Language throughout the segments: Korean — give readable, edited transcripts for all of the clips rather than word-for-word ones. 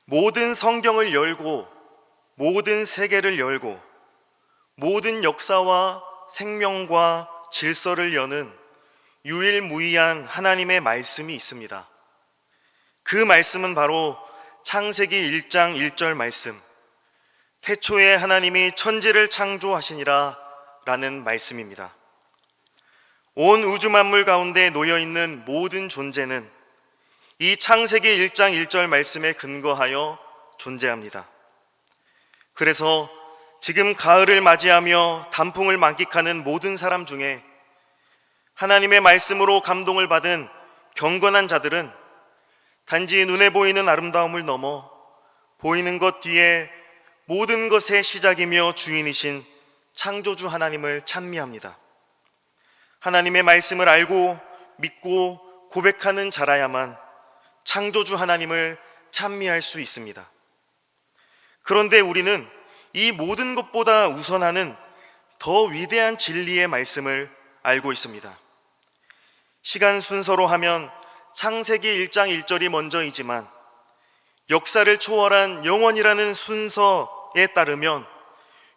모든 성경을 열고 모든 세계를 열고 모든 역사와 생명과 질서를 여는 유일무이한 하나님의 말씀이 있습니다. 그 말씀은 바로 창세기 1장 1절 말씀, 태초에 하나님이 천지를 창조하시니라 라는 말씀입니다. 온 우주 만물 가운데 놓여있는 모든 존재는 이 창세기 1장 1절 말씀에 근거하여 존재합니다. 그래서 지금 가을을 맞이하며 단풍을 만끽하는 모든 사람 중에 하나님의 말씀으로 감동을 받은 경건한 자들은 단지 눈에 보이는 아름다움을 넘어 보이는 것 뒤에 모든 것의 시작이며 주인이신 창조주 하나님을 찬미합니다. 하나님의 말씀을 알고 믿고 고백하는 자라야만 창조주 하나님을 찬미할 수 있습니다. 그런데 우리는 이 모든 것보다 우선하는 더 위대한 진리의 말씀을 알고 있습니다. 시간 순서로 하면 창세기 1장 1절이 먼저이지만 역사를 초월한 영원이라는 순서에 따르면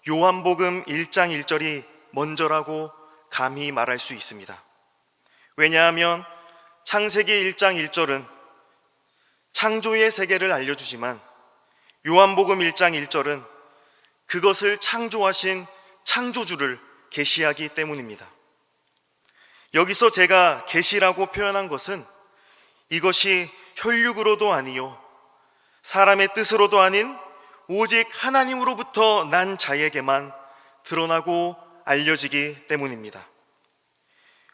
요한복음 1장 1절이 먼저라고 감히 말할 수 있습니다. 왜냐하면 창세기 1장 1절은 창조의 세계를 알려주지만 요한복음 1장 1절은 그것을 창조하신 창조주를 계시하기 때문입니다. 여기서 제가 계시라고 표현한 것은 이것이 혈육으로도 아니요 사람의 뜻으로도 아닌 오직 하나님으로부터 난 자에게만 드러나고 알려지기 때문입니다.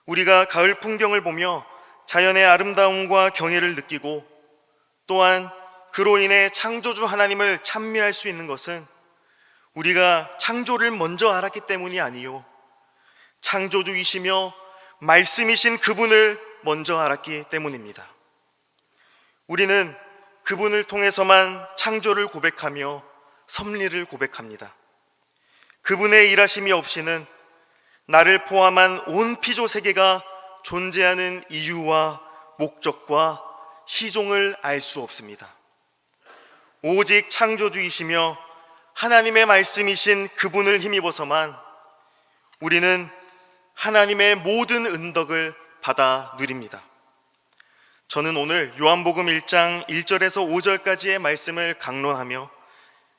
우리가 가을 풍경을 보며 자연의 아름다움과 경애를 느끼고 또한 그로 인해 창조주 하나님을 찬미할 수 있는 것은 우리가 창조를 먼저 알았기 때문이 아니요 창조주이시며 말씀이신 그분을 먼저 알았기 때문입니다. 우리는 그분을 통해서만 창조를 고백하며 섭리를 고백합니다. 그분의 일하심이 없이는 나를 포함한 온 피조 세계가 존재하는 이유와 목적과 시종을 알 수 없습니다. 오직 창조주이시며 하나님의 말씀이신 그분을 힘입어서만 우리는 하나님의 모든 은덕을 받아 누립니다. 저는 오늘 요한복음 1장 1절에서 5절까지의 말씀을 강론하며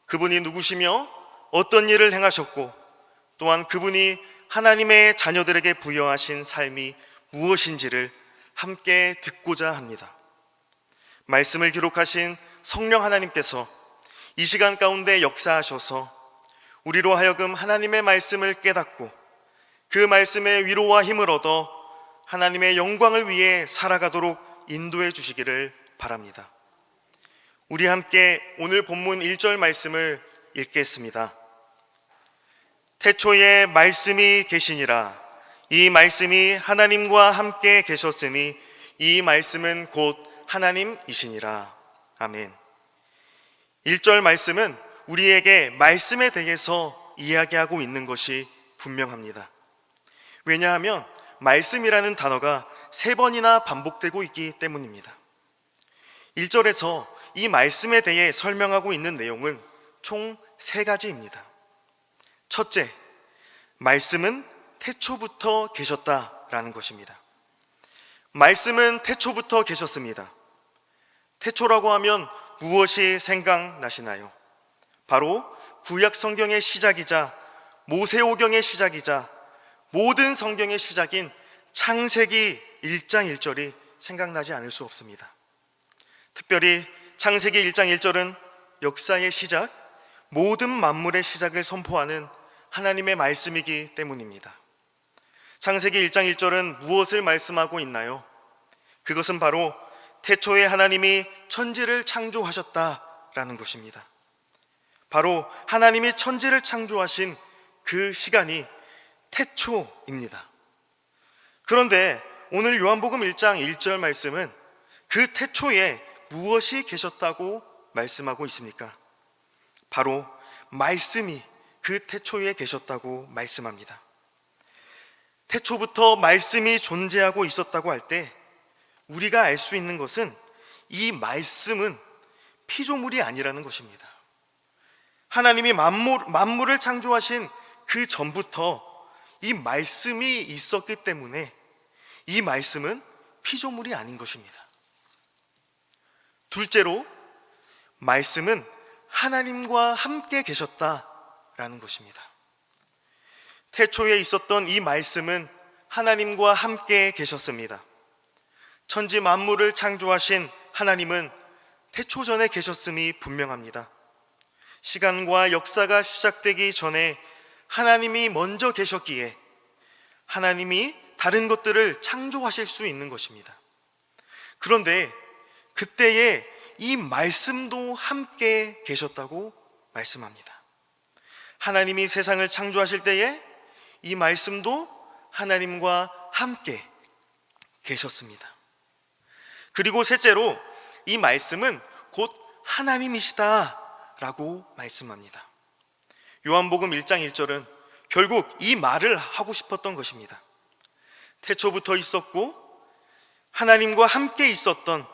그분이 누구시며 어떤 일을 행하셨고 또한 그분이 하나님의 자녀들에게 부여하신 삶이 무엇인지를 함께 듣고자 합니다. 말씀을 기록하신 성령 하나님께서 이 시간 가운데 역사하셔서 우리로 하여금 하나님의 말씀을 깨닫고 그 말씀의 위로와 힘을 얻어 하나님의 영광을 위해 살아가도록 인도해 주시기를 바랍니다. 우리 함께 오늘 본문 1절 말씀을 읽겠습니다. 태초에 말씀이 계시니라. 이 말씀이 하나님과 함께 계셨으니 이 말씀은 곧 하나님이시니라. 아멘. 1절 말씀은 우리에게 말씀에 대해서 이야기하고 있는 것이 분명합니다. 왜냐하면 말씀이라는 단어가 3번이나 반복되고 있기 때문입니다. 1절에서 이 말씀에 대해 설명하고 있는 내용은 총 3가지입니다. 첫째, 말씀은 태초부터 계셨다라는 것입니다. 말씀은 태초부터 계셨습니다. 태초라고 하면 무엇이 생각나시나요? 바로 구약 성경의 시작이자 모세오경의 시작이자 모든 성경의 시작인 창세기 1장 1절이 생각나지 않을 수 없습니다. 특별히 창세기 1장 1절은 역사의 시작, 모든 만물의 시작을 선포하는 하나님의 말씀이기 때문입니다. 창세기 1장 1절은 무엇을 말씀하고 있나요? 그것은 바로 태초에 하나님이 천지를 창조하셨다라는 것입니다. 바로 하나님이 천지를 창조하신 그 시간이 태초입니다. 그런데 오늘 요한복음 1장 1절 말씀은 그 태초에 무엇이 계셨다고 말씀하고 있습니까? 바로 말씀이 그 태초에 계셨다고 말씀합니다. 태초부터 말씀이 존재하고 있었다고 할 때 우리가 알 수 있는 것은 이 말씀은 피조물이 아니라는 것입니다. 하나님이 만물을 창조하신 그 전부터 이 말씀이 있었기 때문에 이 말씀은 피조물이 아닌 것입니다. 둘째로, 말씀은 하나님과 함께 계셨다라는 것입니다. 태초에 있었던 이 말씀은 하나님과 함께 계셨습니다. 천지 만물을 창조하신 하나님은 태초 전에 계셨음이 분명합니다. 시간과 역사가 시작되기 전에 하나님이 먼저 계셨기에 하나님이 다른 것들을 창조하실 수 있는 것입니다. 그런데 그때에 이 말씀도 함께 계셨다고 말씀합니다. 하나님이 세상을 창조하실 때에 이 말씀도 하나님과 함께 계셨습니다. 그리고 셋째로, 이 말씀은 곧 하나님이시다라고 말씀합니다. 요한복음 1장 1절은 결국 이 말을 하고 싶었던 것입니다. 태초부터 있었고 하나님과 함께 있었던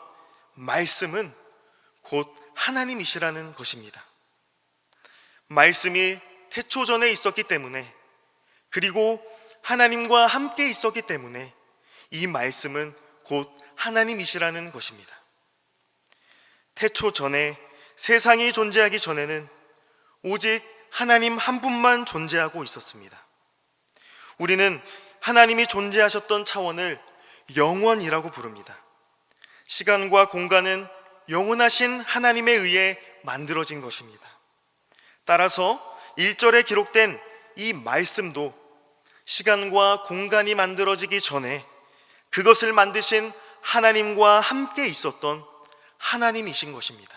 말씀은 곧 하나님이시라는 것입니다. 말씀이 태초 전에 있었기 때문에, 그리고 하나님과 함께 있었기 때문에 이 말씀은 곧 하나님이시라는 것입니다. 태초 전에, 세상이 존재하기 전에는 오직 하나님 한 분만 존재하고 있었습니다. 우리는 하나님이 존재하셨던 차원을 영원이라고 부릅니다. 시간과 공간은 영원하신 하나님에 의해 만들어진 것입니다. 따라서 1절에 기록된 이 말씀도 시간과 공간이 만들어지기 전에 그것을 만드신 하나님과 함께 있었던 하나님이신 것입니다.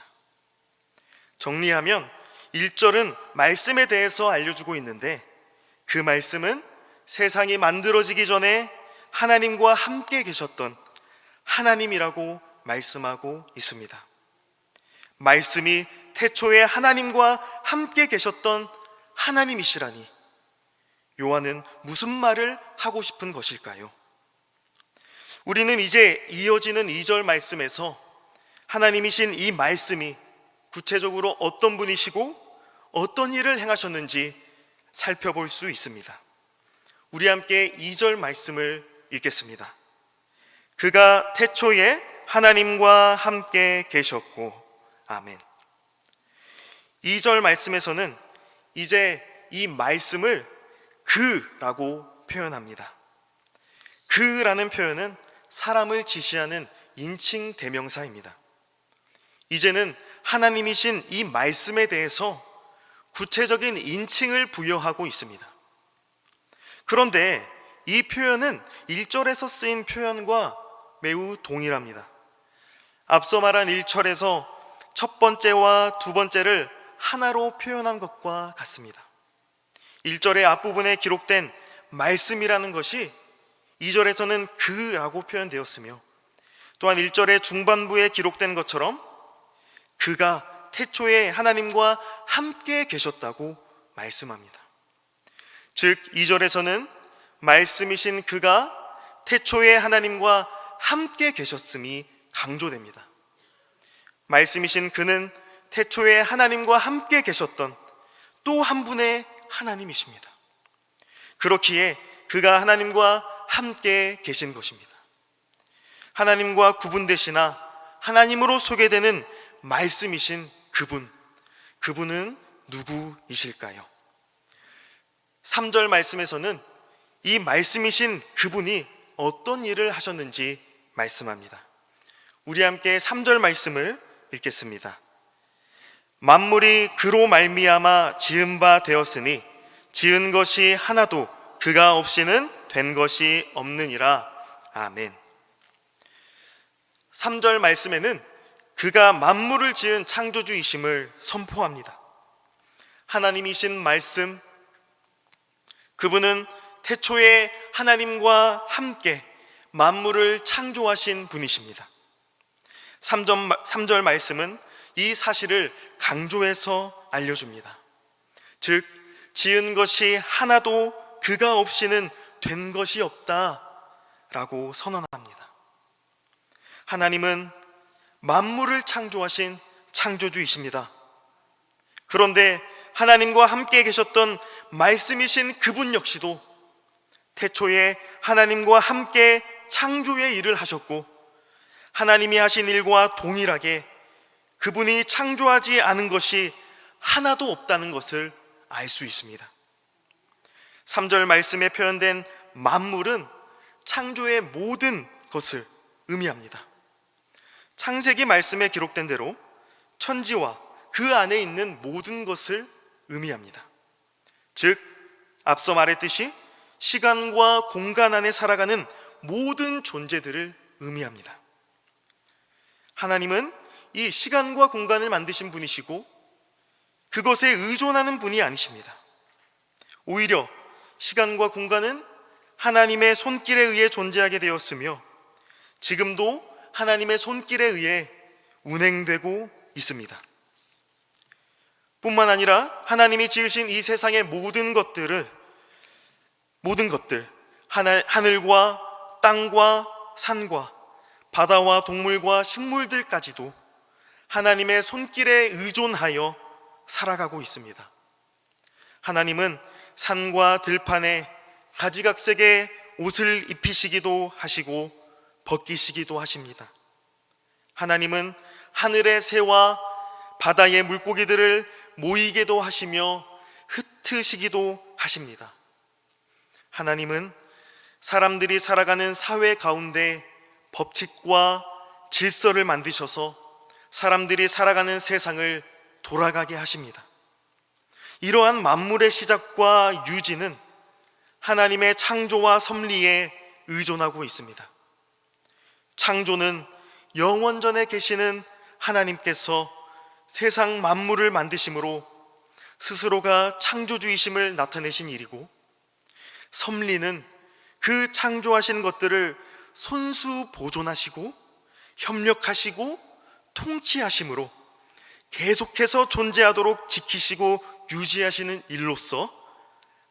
정리하면 1절은 말씀에 대해서 알려주고 있는데, 그 말씀은 세상이 만들어지기 전에 하나님과 함께 계셨던 하나님이라고 말씀하고 있습니다. 말씀이 태초에 하나님과 함께 계셨던 하나님이시라니 요한은 무슨 말을 하고 싶은 것일까요? 우리는 이제 이어지는 2절 말씀에서 하나님이신 이 말씀이 구체적으로 어떤 분이시고 어떤 일을 행하셨는지 살펴볼 수 있습니다. 우리 함께 2절 말씀을 읽겠습니다. 그가 태초에 하나님과 함께 계셨고. 아멘. 2절 말씀에서는 이제 이 말씀을 그라고 표현합니다. 그라는 표현은 사람을 지시하는 인칭 대명사입니다. 이제는 하나님이신 이 말씀에 대해서 구체적인 인칭을 부여하고 있습니다. 그런데 이 표현은 1절에서 쓰인 표현과 매우 동일합니다. 앞서 말한 1절에서 첫 번째와 두 번째를 하나로 표현한 것과 같습니다. 1절의 앞부분에 기록된 말씀이라는 것이 2절에서는 그라고 표현되었으며, 또한 1절의 중반부에 기록된 것처럼 그가 태초에 하나님과 함께 계셨다고 말씀합니다. 즉 2절에서는 말씀이신 그가 태초에 하나님과 함께 계셨음이 강조됩니다. 말씀이신 그는 태초에 하나님과 함께 계셨던 또 한 분의 하나님이십니다. 그렇기에 그가 하나님과 함께 계신 것입니다. 하나님과 구분되시나 하나님으로 소개되는 말씀이신 그분은 누구이실까요? 3절 말씀에서는 이 말씀이신 그분이 어떤 일을 하셨는지 말씀합니다. 우리 함께 3절 말씀을 읽겠습니다. 만물이 그로 말미암아 지은 바 되었으니 지은 것이 하나도 그가 없이는 된 것이 없느니라. 아멘. 3절 말씀에는 그가 만물을 지은 창조주이심을 선포합니다. 하나님이신 말씀, 그분은 태초에 하나님과 함께 만물을 창조하신 분이십니다. 3절 말씀은 이 사실을 강조해서 알려줍니다. 즉, 지은 것이 하나도 그가 없이는 된 것이 없다라고 선언합니다. 하나님은 만물을 창조하신 창조주이십니다. 그런데 하나님과 함께 계셨던 말씀이신 그분 역시도 태초에 하나님과 함께 창조의 일을 하셨고, 하나님이 하신 일과 동일하게 그분이 창조하지 않은 것이 하나도 없다는 것을 알 수 있습니다. 3절 말씀에 표현된 만물은 창조의 모든 것을 의미합니다. 창세기 말씀에 기록된 대로 천지와 그 안에 있는 모든 것을 의미합니다. 즉, 앞서 말했듯이 시간과 공간 안에 살아가는 모든 존재들을 의미합니다. 하나님은 이 시간과 공간을 만드신 분이시고 그것에 의존하는 분이 아니십니다. 오히려 시간과 공간은 하나님의 손길에 의해 존재하게 되었으며 지금도 하나님의 손길에 의해 운행되고 있습니다. 뿐만 아니라 하나님이 지으신 이 세상의 모든 것들, 하늘과 땅과 산과 바다와 동물과 식물들까지도 하나님의 손길에 의존하여 살아가고 있습니다. 하나님은 산과 들판에 가지각색의 옷을 입히시기도 하시고 벗기시기도 하십니다. 하나님은 하늘의 새와 바다의 물고기들을 모이게도 하시며 흩으시기도 하십니다. 하나님은 사람들이 살아가는 사회 가운데 법칙과 질서를 만드셔서 사람들이 살아가는 세상을 돌아가게 하십니다. 이러한 만물의 시작과 유지는 하나님의 창조와 섭리에 의존하고 있습니다. 창조는 영원전에 계시는 하나님께서 세상 만물을 만드심으로 스스로가 창조주이심을 나타내신 일이고, 섭리는 그 창조하신 것들을 손수 보존하시고 협력하시고 통치하심으로 계속해서 존재하도록 지키시고 유지하시는 일로서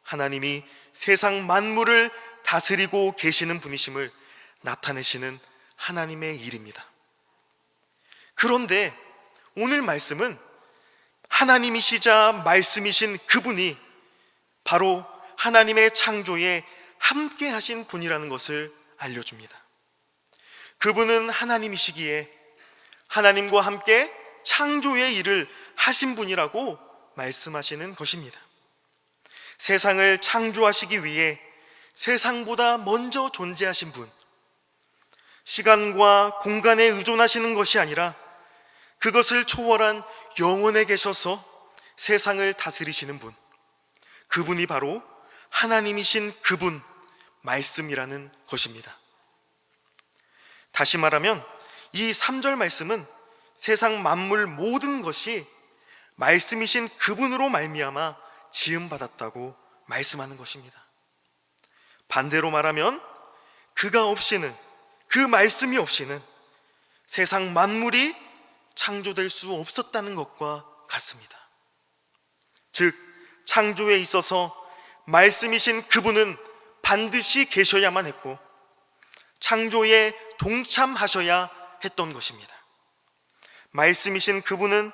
하나님이 세상 만물을 다스리고 계시는 분이심을 나타내시는 하나님의 일입니다. 그런데 오늘 말씀은 하나님이시자 말씀이신 그분이 바로 하나님의 창조에 함께 하신 분이라는 것을 알려줍니다. 그분은 하나님이시기에 하나님과 함께 창조의 일을 하신 분이라고 말씀하시는 것입니다. 세상을 창조하시기 위해 세상보다 먼저 존재하신 분, 시간과 공간에 의존하시는 것이 아니라 그것을 초월한 영원에 계셔서 세상을 다스리시는 분, 그분이 바로 하나님이신 그분, 말씀이라는 것입니다. 다시 말하면 이 3절 말씀은 세상 만물 모든 것이 말씀이신 그분으로 말미암아 지음받았다고 말씀하는 것입니다. 반대로 말하면 그가 없이는, 그 말씀이 없이는 세상 만물이 창조될 수 없었다는 것과 같습니다. 즉, 창조에 있어서 말씀이신 그분은 반드시 계셔야만 했고 창조에 동참하셔야 했던 것입니다. 말씀이신 그분은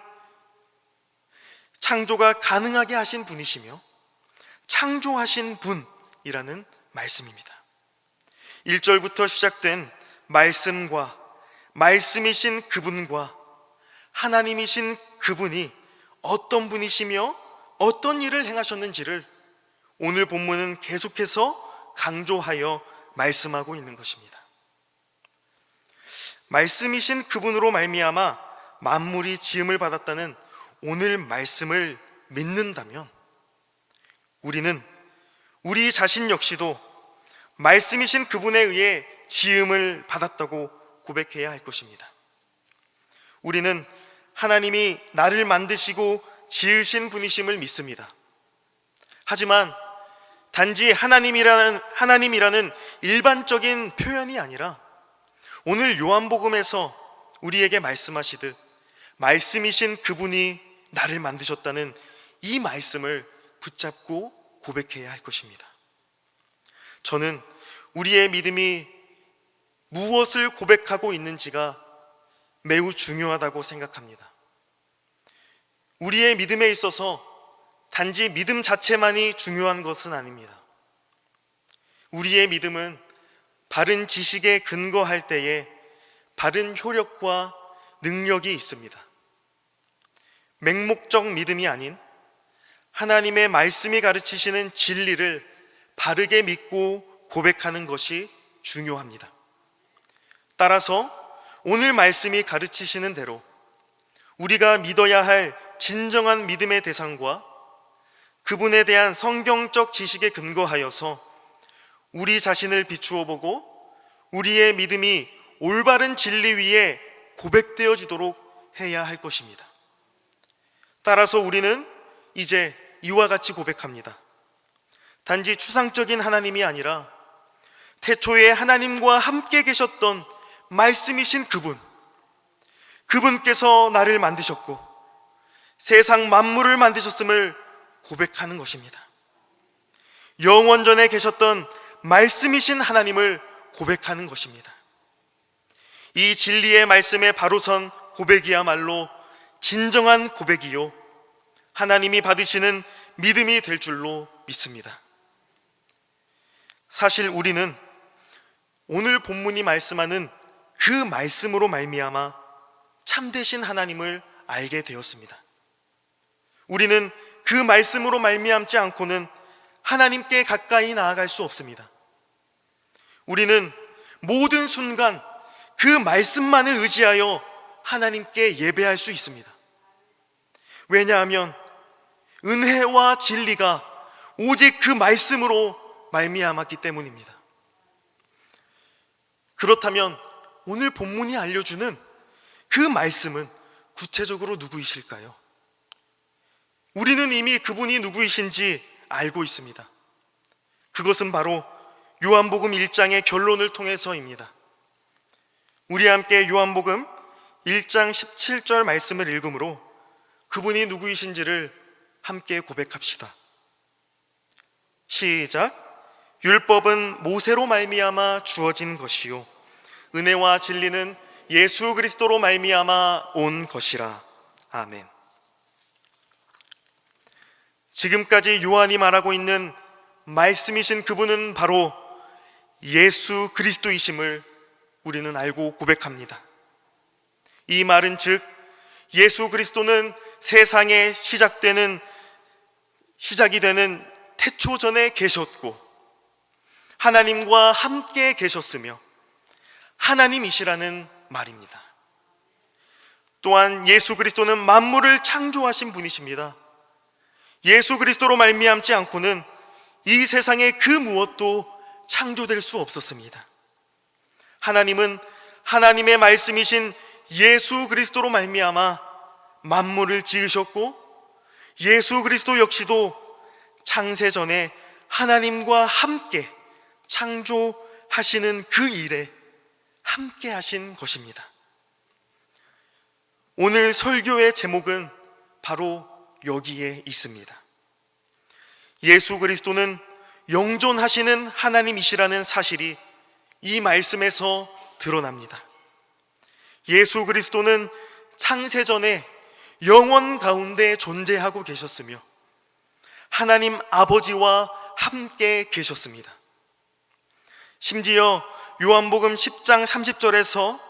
창조가 가능하게 하신 분이시며 창조하신 분이라는 말씀입니다. 1절부터 시작된 말씀과 말씀이신 그분과 하나님이신 그분이 어떤 분이시며 어떤 일을 행하셨는지를 오늘 본문은 계속해서 강조하여 말씀하고 있는 것입니다. 말씀이신 그분으로 말미암아 만물이 지음을 받았다는 오늘 말씀을 믿는다면 우리는 우리 자신 역시도 말씀이신 그분에 의해 지음을 받았다고 고백해야 할 것입니다. 우리는 하나님이 나를 만드시고 지으신 분이심을 믿습니다. 하지만 단지 하나님이라는 일반적인 표현이 아니라 오늘 요한복음에서 우리에게 말씀하시듯 말씀이신 그분이 나를 만드셨다는 이 말씀을 붙잡고 고백해야 할 것입니다. 저는 우리의 믿음이 무엇을 고백하고 있는지가 매우 중요하다고 생각합니다. 우리의 믿음에 있어서 단지 믿음 자체만이 중요한 것은 아닙니다. 우리의 믿음은 바른 지식에 근거할 때에 바른 효력과 능력이 있습니다. 맹목적 믿음이 아닌 하나님의 말씀이 가르치시는 진리를 바르게 믿고 고백하는 것이 중요합니다. 따라서 오늘 말씀이 가르치시는 대로 우리가 믿어야 할 진정한 믿음의 대상과 그분에 대한 성경적 지식에 근거하여서 우리 자신을 비추어 보고 우리의 믿음이 올바른 진리 위에 고백되어지도록 해야 할 것입니다. 따라서 우리는 이제 이와 같이 고백합니다. 단지 추상적인 하나님이 아니라 태초에 하나님과 함께 계셨던 말씀이신 그분께서 나를 만드셨고 세상 만물을 만드셨음을 고백하는 것입니다. 영원전에 계셨던 말씀이신 하나님을 고백하는 것입니다. 이 진리의 말씀에 바로 선 고백이야말로 진정한 고백이요 하나님이 받으시는 믿음이 될 줄로 믿습니다. 사실 우리는 오늘 본문이 말씀하는 그 말씀으로 말미암아 참되신 하나님을 알게 되었습니다. 우리는 그 말씀으로 말미암지 않고는 하나님께 가까이 나아갈 수 없습니다. 우리는 모든 순간 그 말씀만을 의지하여 하나님께 예배할 수 있습니다. 왜냐하면 은혜와 진리가 오직 그 말씀으로 말미암았기 때문입니다. 그렇다면 오늘 본문이 알려주는 그 말씀은 구체적으로 누구이실까요? 우리는 이미 그분이 누구이신지 알고 있습니다. 그것은 바로 요한복음 1장의 결론을 통해서입니다. 우리 함께 요한복음 1장 17절 말씀을 읽음으로 그분이 누구이신지를 함께 고백합시다. 시작. 율법은 모세로 말미암아 주어진 것이요 은혜와 진리는 예수 그리스도로 말미암아 온 것이라. 아멘. 지금까지 요한이 말하고 있는 말씀이신 그분은 바로 예수 그리스도이심을 우리는 알고 고백합니다. 이 말은 즉 예수 그리스도는 세상에 시작이 되는 태초 전에 계셨고 하나님과 함께 계셨으며 하나님이시라는 말입니다. 또한 예수 그리스도는 만물을 창조하신 분이십니다. 예수 그리스도로 말미암지 않고는 이 세상의 그 무엇도 창조될 수 없었습니다. 하나님은 하나님의 말씀이신 예수 그리스도로 말미암아 만물을 지으셨고 예수 그리스도 역시도 창세전에 하나님과 함께 창조하시는 그 일에 함께 하신 것입니다. 오늘 설교의 제목은 바로 여기에 있습니다. 예수 그리스도는 영존하시는 하나님이시라는 사실이 이 말씀에서 드러납니다. 예수 그리스도는 창세전에 영원 가운데 존재하고 계셨으며 하나님 아버지와 함께 계셨습니다. 심지어 요한복음 10장 30절에서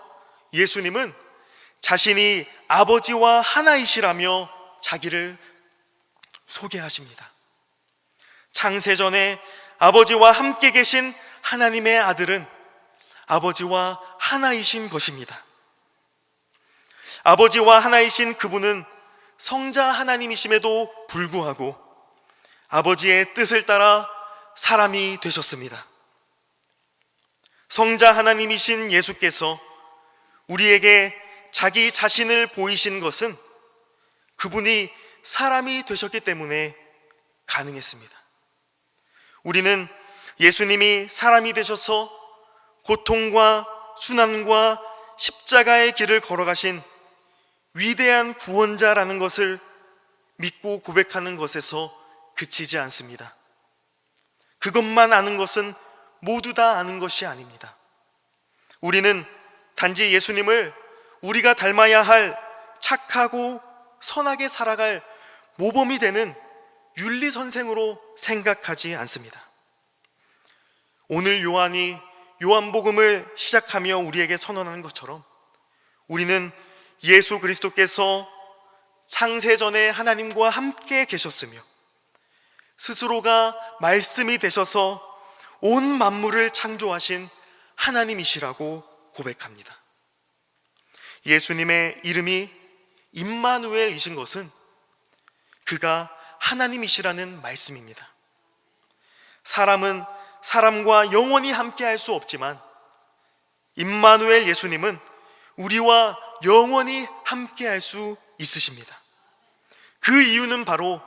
예수님은 자신이 아버지와 하나이시라며 자기를 소개하십니다. 창세전에 아버지와 함께 계신 하나님의 아들은 아버지와 하나이신 것입니다. 아버지와 하나이신 그분은 성자 하나님이심에도 불구하고 아버지의 뜻을 따라 사람이 되셨습니다. 성자 하나님이신 예수께서 우리에게 자기 자신을 보이신 것은 그분이 사람이 되셨기 때문에 가능했습니다. 우리는 예수님이 사람이 되셔서 고통과 순환과 십자가의 길을 걸어가신 위대한 구원자라는 것을 믿고 고백하는 것에서 그치지 않습니다. 그것만 아는 것은 모두 다 아는 것이 아닙니다. 우리는 단지 예수님을 우리가 닮아야 할 착하고 선하게 살아갈 모범이 되는 윤리 선생으로 생각하지 않습니다. 오늘 요한이 요한복음을 시작하며 우리에게 선언하는 것처럼 우리는 예수 그리스도께서 창세전에 하나님과 함께 계셨으며 스스로가 말씀이 되셔서 온 만물을 창조하신 하나님이시라고 고백합니다. 예수님의 이름이 임마누엘이신 것은 그가 하나님이시라는 말씀입니다. 사람은 사람과 영원히 함께 할 수 없지만 임마누엘 예수님은 우리와 영원히 함께 할 수 있으십니다. 그 이유는 바로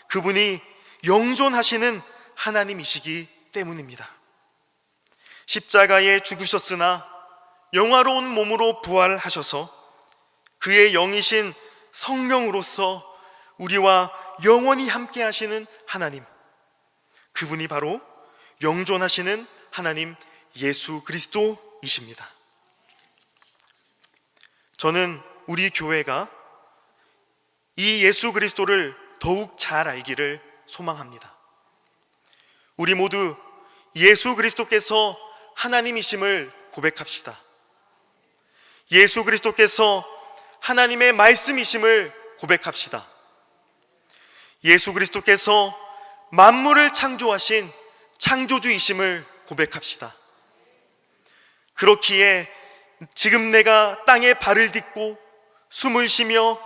그분이 영존하시는 하나님이시기 때문입니다. 십자가에 죽으셨으나 영화로운 몸으로 부활하셔서 그의 영이신 성령으로서 우리와 영원히 함께 하시는 하나님, 그분이 바로 영존하시는 하나님 예수 그리스도이십니다. 저는 우리 교회가 이 예수 그리스도를 더욱 잘 알기를 소망합니다. 우리 모두 예수 그리스도께서 하나님이심을 고백합시다. 예수 그리스도께서 하나님의 말씀이심을 고백합시다. 예수 그리스도께서 만물을 창조하신 창조주이심을 고백합시다. 그렇기에 지금 내가 땅에 발을 딛고 숨을 쉬며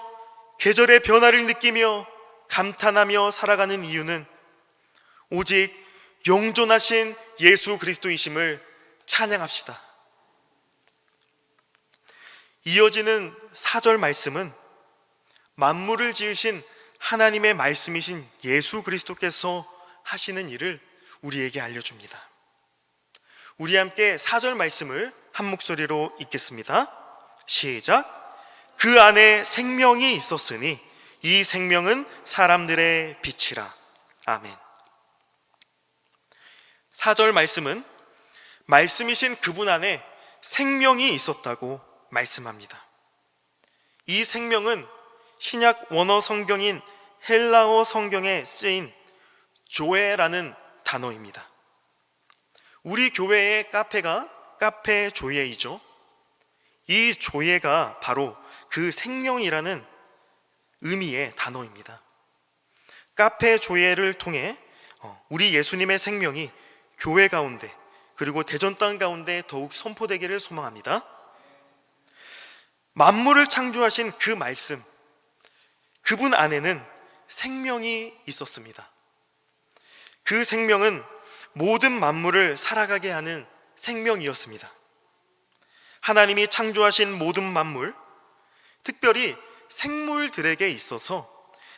계절의 변화를 느끼며 감탄하며 살아가는 이유는 오직 영존하신 예수 그리스도이심을 찬양합시다. 이어지는 4절 말씀은 만물을 지으신 하나님의 말씀이신 예수 그리스도께서 하시는 일을 우리에게 알려줍니다. 우리 함께 4절 말씀을 한 목소리로 읽겠습니다. 시작. 그 안에 생명이 있었으니 이 생명은 사람들의 빛이라. 아멘. 4절 말씀은 말씀이신 그분 안에 생명이 있었다고 말씀합니다. 이 생명은 신약 원어 성경인 헬라어 성경에 쓰인 조에라는 단어입니다. 우리 교회의 카페가 카페 조예이죠. 이 조예가 바로 그 생명이라는 의미의 단어입니다. 카페 조예를 통해 우리 예수님의 생명이 교회 가운데 그리고 대전 땅 가운데 더욱 선포되기를 소망합니다. 만물을 창조하신 그 말씀, 그분 안에는 생명이 있었습니다. 그 생명은 모든 만물을 살아가게 하는 생명이었습니다. 하나님이 창조하신 모든 만물, 특별히 생물들에게 있어서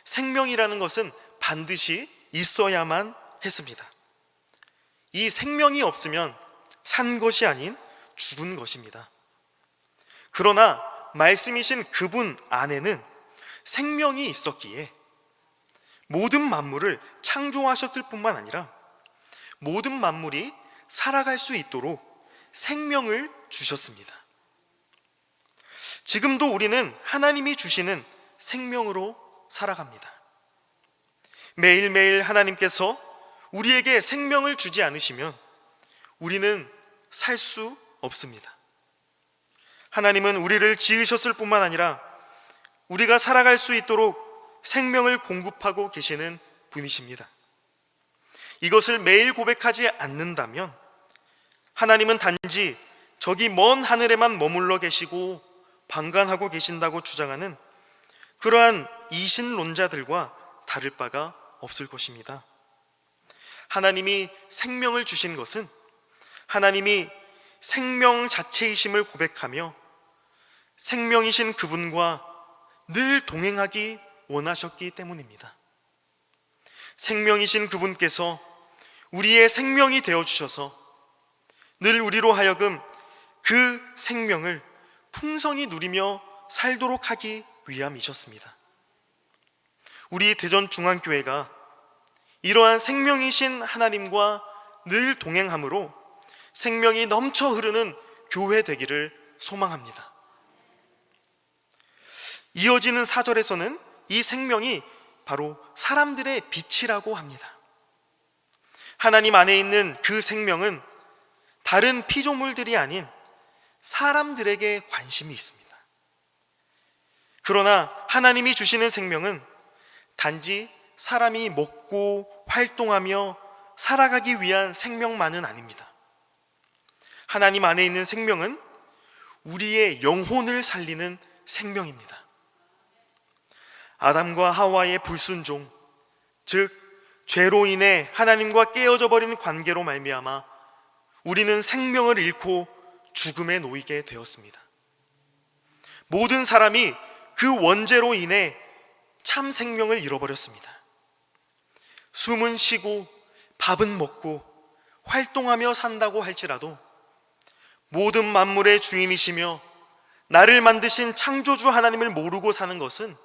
생명이라는 것은 반드시 있어야만 했습니다. 이 생명이 없으면 산 것이 아닌 죽은 것입니다. 그러나 말씀이신 그분 안에는 생명이 있었기에 모든 만물을 창조하셨을 뿐만 아니라 모든 만물이 살아갈 수 있도록 생명을 주셨습니다. 지금도 우리는 하나님이 주시는 생명으로 살아갑니다. 매일매일 하나님께서 우리에게 생명을 주지 않으시면 우리는 살 수 없습니다. 하나님은 우리를 지으셨을 뿐만 아니라 우리가 살아갈 수 있도록 생명을 공급하고 계시는 분이십니다. 이것을 매일 고백하지 않는다면 하나님은 단지 저기 먼 하늘에만 머물러 계시고 방관하고 계신다고 주장하는 그러한 이신론자들과 다를 바가 없을 것입니다. 하나님이 생명을 주신 것은 하나님이 생명 자체이심을 고백하며 생명이신 그분과 늘 동행하기 원하셨기 때문입니다. 생명이신 그분께서 우리의 생명이 되어주셔서 늘 우리로 하여금 그 생명을 풍성히 누리며 살도록 하기 위함이셨습니다. 우리 대전중앙교회가 이러한 생명이신 하나님과 늘 동행함으로 생명이 넘쳐 흐르는 교회 되기를 소망합니다. 이어지는 4절에서는 이 생명이 바로 사람들의 빛이라고 합니다. 하나님 안에 있는 그 생명은 다른 피조물들이 아닌 사람들에게 관심이 있습니다. 그러나 하나님이 주시는 생명은 단지 사람이 먹고 활동하며 살아가기 위한 생명만은 아닙니다. 하나님 안에 있는 생명은 우리의 영혼을 살리는 생명입니다. 아담과 하와의 불순종, 즉 죄로 인해 하나님과 깨어져 버린 관계로 말미암아 우리는 생명을 잃고 죽음에 놓이게 되었습니다. 모든 사람이 그 원죄로 인해 참 생명을 잃어버렸습니다. 숨은 쉬고 밥은 먹고 활동하며 산다고 할지라도 모든 만물의 주인이시며 나를 만드신 창조주 하나님을 모르고 사는 것은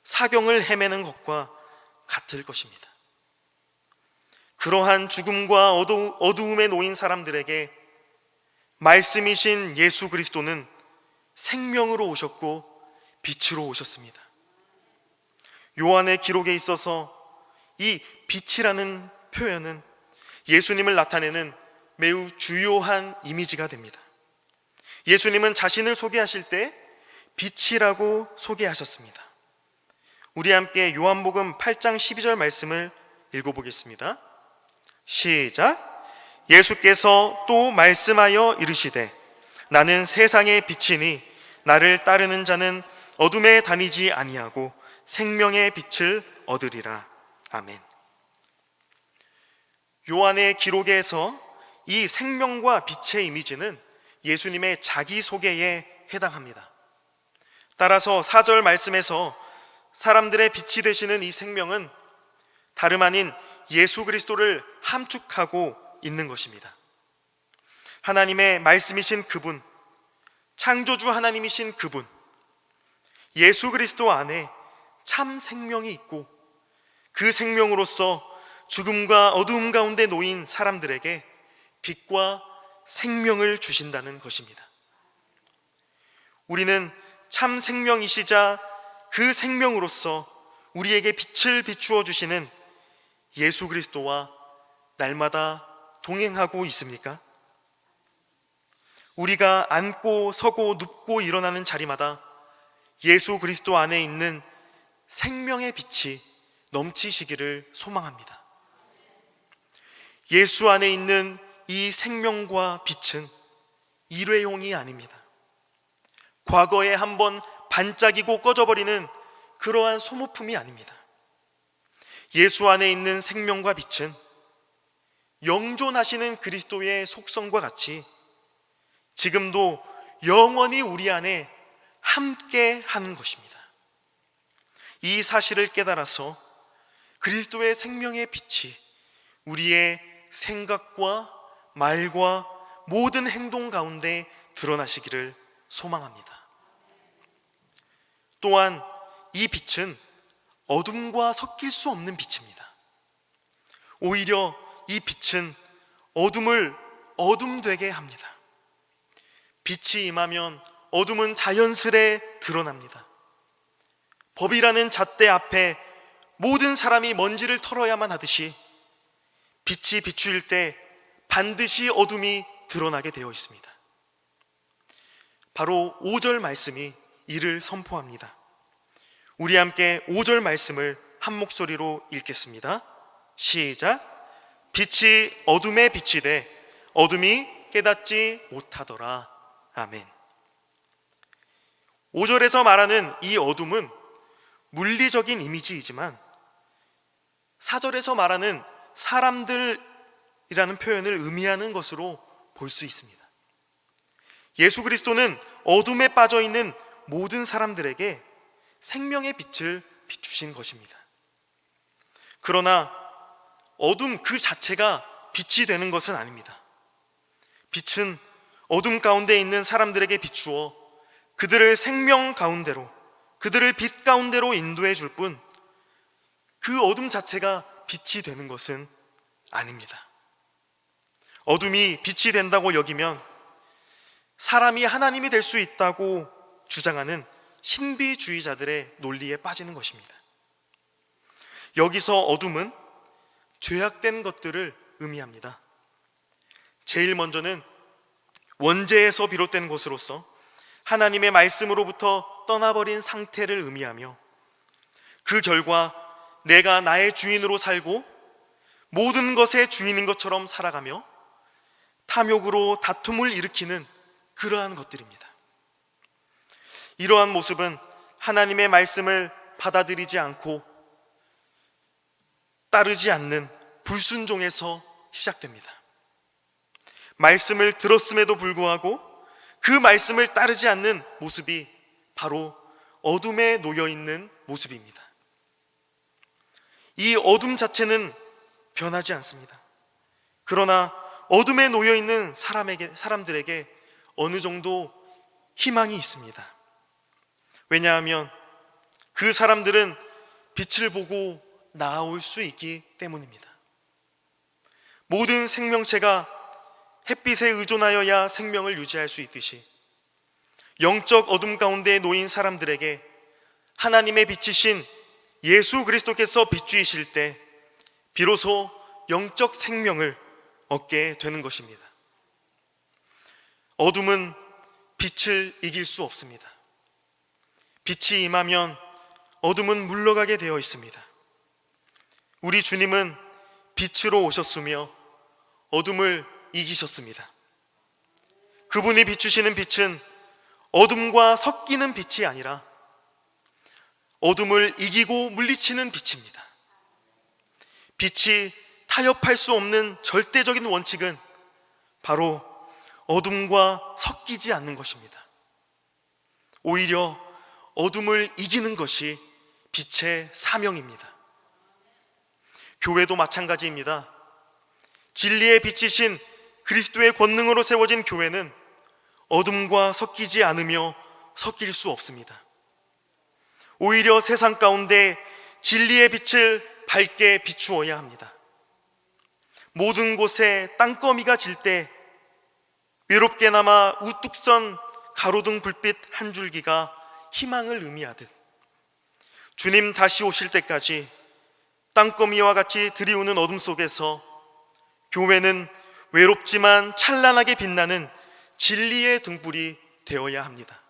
사경을 헤매는 것과 같을 것입니다. 그러한 죽음과 어두움에 놓인 사람들에게 말씀이신 예수 그리스도는 생명으로 오셨고 빛으로 오셨습니다. 요한의 기록에 있어서 이 빛이라는 표현은 예수님을 나타내는 매우 주요한 이미지가 됩니다. 예수님은 자신을 소개하실 때 빛이라고 소개하셨습니다. 우리 함께 요한복음 8장 12절 말씀을 읽어보겠습니다. 시작. 예수께서 또 말씀하여 이르시되 나는 세상의 빛이니 나를 따르는 자는 어둠에 다니지 아니하고 생명의 빛을 얻으리라. 아멘. 요한의 기록에서 이 생명과 빛의 이미지는 예수님의 자기소개에 해당합니다. 따라서 4절 말씀에서 사람들의 빛이 되시는 이 생명은 다름 아닌 예수 그리스도를 함축하고 있는 것입니다. 하나님의 말씀이신 그분, 창조주 하나님이신 그분, 예수 그리스도 안에 참 생명이 있고 그 생명으로서 죽음과 어두움 가운데 놓인 사람들에게 빛과 생명을 주신다는 것입니다. 우리는 참 생명이시자 그 생명으로서 우리에게 빛을 비추어 주시는 예수 그리스도와 날마다 동행하고 있습니까? 우리가 앉고 서고 눕고 일어나는 자리마다 예수 그리스도 안에 있는 생명의 빛이 넘치시기를 소망합니다. 예수 안에 있는 이 생명과 빛은 일회용이 아닙니다. 과거에 한번 반짝이고 꺼져버리는 그러한 소모품이 아닙니다. 예수 안에 있는 생명과 빛은 영존하시는 그리스도의 속성과 같이 지금도 영원히 우리 안에 함께 하는 것입니다. 이 사실을 깨달아서 그리스도의 생명의 빛이 우리의 생각과 말과 모든 행동 가운데 드러나시기를 소망합니다. 또한 이 빛은 어둠과 섞일 수 없는 빛입니다. 오히려 이 빛은 어둠을 어둠되게 합니다. 빛이 임하면 어둠은 자연스레 드러납니다. 법이라는 잣대 앞에 모든 사람이 먼지를 털어야만 하듯이 빛이 비추일 때 반드시 어둠이 드러나게 되어 있습니다. 바로 5절 말씀이 이를 선포합니다. 우리 함께 5절 말씀을 한 목소리로 읽겠습니다. 시작. 빛이 어둠에 빛이 돼 어둠이 깨닫지 못하더라. 아멘. 5절에서 말하는 이 어둠은 물리적인 이미지이지만 4절에서 말하는 사람들이라는 표현을 의미하는 것으로 볼 수 있습니다. 예수 그리스도는 어둠에 빠져 있는 모든 사람들에게 생명의 빛을 비추신 것입니다. 그러나 어둠 그 자체가 빛이 되는 것은 아닙니다. 빛은 어둠 가운데 있는 사람들에게 비추어 그들을 생명 가운데로, 그들을 빛 가운데로 인도해 줄 뿐 그 어둠 자체가 빛이 되는 것은 아닙니다. 어둠이 빛이 된다고 여기면 사람이 하나님이 될 수 있다고 주장하는 신비주의자들의 논리에 빠지는 것입니다. 여기서 어둠은 죄악된 것들을 의미합니다. 제일 먼저는 원죄에서 비롯된 것으로서 하나님의 말씀으로부터 떠나버린 상태를 의미하며, 그 결과 내가 나의 주인으로 살고 모든 것의 주인인 것처럼 살아가며 탐욕으로 다툼을 일으키는 그러한 것들입니다. 이러한 모습은 하나님의 말씀을 받아들이지 않고 따르지 않는 불순종에서 시작됩니다. 말씀을 들었음에도 불구하고 그 말씀을 따르지 않는 모습이 바로 어둠에 놓여 있는 모습입니다. 이 어둠 자체는 변하지 않습니다. 그러나 어둠에 놓여 있는 사람들에게 어느 정도 희망이 있습니다. 왜냐하면 그 사람들은 빛을 보고 나아올 수 있기 때문입니다. 모든 생명체가 햇빛에 의존하여야 생명을 유지할 수 있듯이 영적 어둠 가운데 놓인 사람들에게 하나님의 빛이신 예수 그리스도께서 비추이실 때 비로소 영적 생명을 얻게 되는 것입니다. 어둠은 빛을 이길 수 없습니다. 빛이 임하면 어둠은 물러가게 되어 있습니다. 우리 주님은 빛으로 오셨으며 어둠을 이기셨습니다. 그분이 비추시는 빛은 어둠과 섞이는 빛이 아니라 어둠을 이기고 물리치는 빛입니다. 빛이 타협할 수 없는 절대적인 원칙은 바로 어둠과 섞이지 않는 것입니다. 오히려 어둠을 이기는 것이 빛의 사명입니다. 교회도 마찬가지입니다. 진리의 빛이신 그리스도의 권능으로 세워진 교회는 어둠과 섞이지 않으며 섞일 수 없습니다. 오히려 세상 가운데 진리의 빛을 밝게 비추어야 합니다. 모든 곳에 땅거미가 질 때 외롭게나마 우뚝 선 가로등 불빛 한 줄기가 희망을 의미하듯 주님 다시 오실 때까지 땅거미와 같이 드리우는 어둠 속에서 교회는 외롭지만 찬란하게 빛나는 진리의 등불이 되어야 합니다.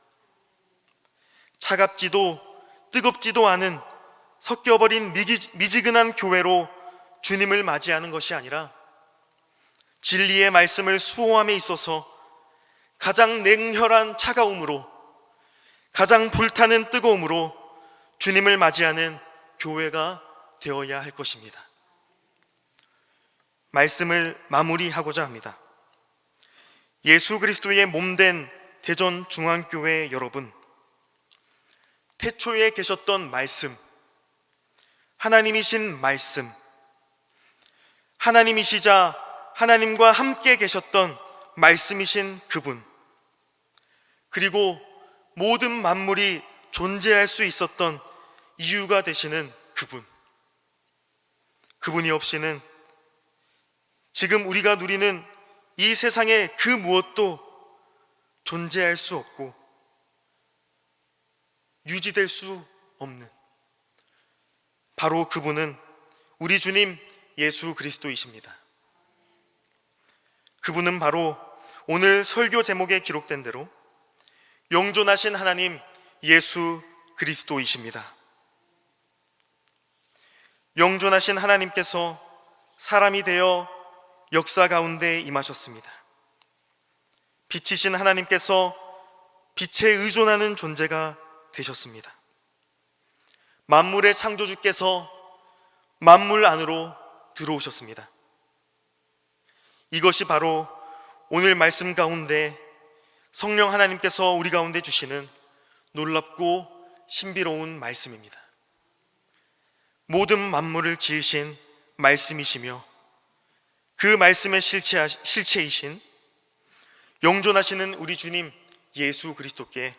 차갑지도 뜨겁지도 않은 섞여버린 미지근한 교회로 주님을 맞이하는 것이 아니라 진리의 말씀을 수호함에 있어서 가장 냉혈한 차가움으로, 가장 불타는 뜨거움으로 주님을 맞이하는 교회가 되어야 할 것입니다. 말씀을 마무리하고자 합니다. 예수 그리스도의 몸된 대전중앙교회 여러분, 태초에 계셨던 말씀, 하나님이신 말씀, 하나님이시자 하나님과 함께 계셨던 말씀이신 그분, 그리고 모든 만물이 존재할 수 있었던 이유가 되시는 그분이 없이는 지금 우리가 누리는 이 세상의 그 무엇도 존재할 수 없고 유지될 수 없는 바로 그분은 우리 주님 예수 그리스도이십니다. 그분은 바로 오늘 설교 제목에 기록된 대로 영존하신 하나님 예수 그리스도이십니다. 영존하신 하나님께서 사람이 되어 역사 가운데 임하셨습니다. 빛이신 하나님께서 빛에 의존하는 존재가 되셨습니다. 만물의 창조주께서 만물 안으로 들어오셨습니다. 이것이 바로 오늘 말씀 가운데 성령 하나님께서 우리 가운데 주시는 놀랍고 신비로운 말씀입니다. 모든 만물을 지으신 말씀이시며 그 말씀의 실체이신 영존하시는 우리 주님 예수 그리스도께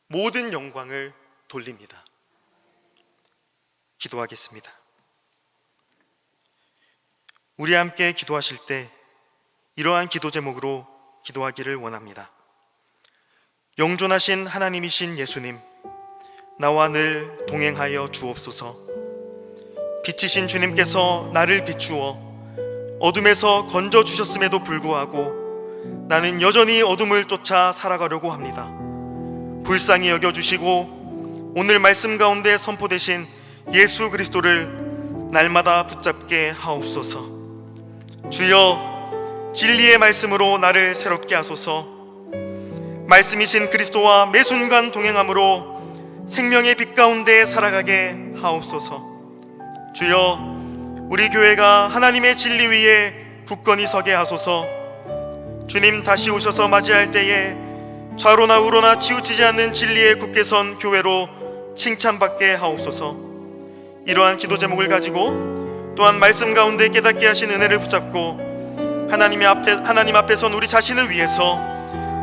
모든 영광을 돌립니다. 기도하겠습니다. 우리 함께 기도하실 때 이러한 기도 제목으로 기도하기를 원합니다. 영존하신 하나님이신 예수님, 나와 늘 동행하여 주옵소서. 빛이신 주님께서 나를 비추어 어둠에서 건져 주셨음에도 불구하고 나는 여전히 어둠을 쫓아 살아가려고 합니다. 불쌍히 여겨주시고 오늘 말씀 가운데 선포되신 예수 그리스도를 날마다 붙잡게 하옵소서. 주여, 진리의 말씀으로 나를 새롭게 하소서. 말씀이신 그리스도와 매 순간 동행함으로 생명의 빛 가운데 살아가게 하옵소서. 주여, 우리 교회가 하나님의 진리 위에 굳건히 서게 하소서. 주님 다시 오셔서 맞이할 때에 좌로나 우로나 치우치지 않는 진리에 굳게 선 교회로 칭찬받게 하옵소서. 이러한 기도 제목을 가지고 또한 말씀 가운데 깨닫게 하신 은혜를 붙잡고 하나님 앞에 선 우리 자신을 위해서,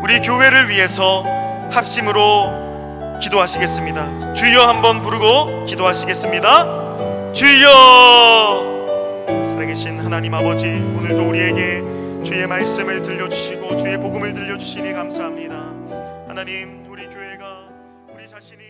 우리 교회를 위해서 합심으로 기도하시겠습니다. 주여 한번 부르고 기도하시겠습니다. 주여! 살아계신 하나님 아버지, 오늘도 우리에게 주의 말씀을 들려주시고 주의 복음을 들려주시니 감사합니다. 하나님, 우리 교회가 우리 자신이